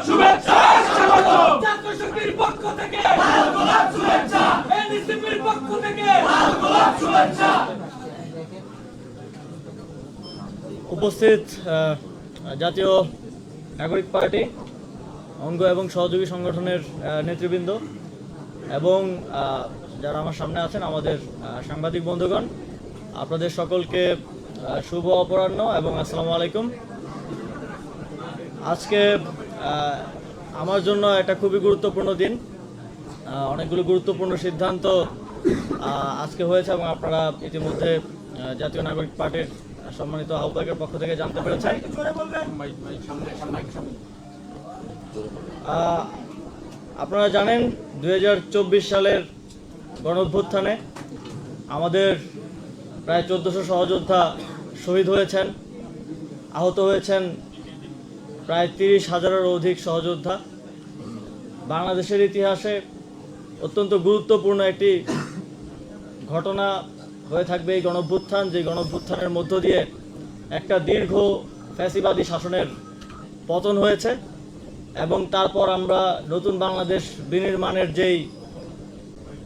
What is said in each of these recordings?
শুভেচ্ছা স্বাগতম জাতীয় শক্তির পক্ষ থেকে লাল গোলাপ শুভেচ্ছা এনসিপির পক্ষ থেকে লাল গোলাপ শুভেচ্ছা। উপস্থিত জাতীয় নাগরিক পার্টি অঙ্গ এবং সহযোগী সংগঠনের নেতৃবৃন্দ এবং যারা আমার সামনে আছেন আমাদের সাংবাদিক বন্ধুগণ, আপনাদের সকলকে শুভ অপরাহ্ন এবং আসসালামু আলাইকুম। আজকে আমার জন্য একটা খুবই গুরুত্বপূর্ণ দিন। অনেকগুলো গুরুত্বপূর্ণ সিদ্ধান্ত আজকে হয়েছে এবং আপনারা ইতিমধ্যে জাতীয় নাগরিক পার্টির সম্মানিত আহ্বায়কের পক্ষ থেকে জানতে পেরেছেন। আপনারা জানেন 2024 সালের গণঅভ্যুত্থানে আমাদের প্রায় 1400 সহযোদ্ধা শহীদ হয়েছেন, আহত হয়েছেন প্রায় 30,000-এরও অধিক সহযোদ্ধা। বাংলাদেশের ইতিহাসে অত্যন্ত গুরুত্বপূর্ণ একটি ঘটনা হয়ে থাকবে এই গণঅভ্যুত্থান, যে গণঅভ্যুত্থানের মধ্য দিয়ে একটা দীর্ঘ ফ্যাসিবাদী শাসনের পতন হয়েছে এবং তারপর আমরা নতুন বাংলাদেশ বিনির্মাণের যেই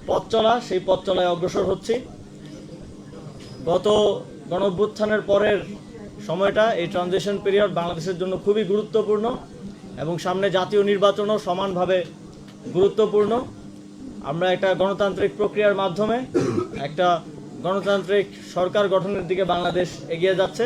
পথ চলা, সেই পথ চলায় অগ্রসর হচ্ছি। গত গণঅভ্যুত্থানের পরের সময়টা, এই ট্রানজিশন পিরিয়ড বাংলাদেশের জন্য খুবই গুরুত্বপূর্ণ এবং সামনে জাতীয় নির্বাচনও সমানভাবে গুরুত্বপূর্ণ। আমরা একটা গণতান্ত্রিক প্রক্রিয়ার মাধ্যমে একটা গণতান্ত্রিক সরকার গঠনের দিকে বাংলাদেশ এগিয়ে যাচ্ছে।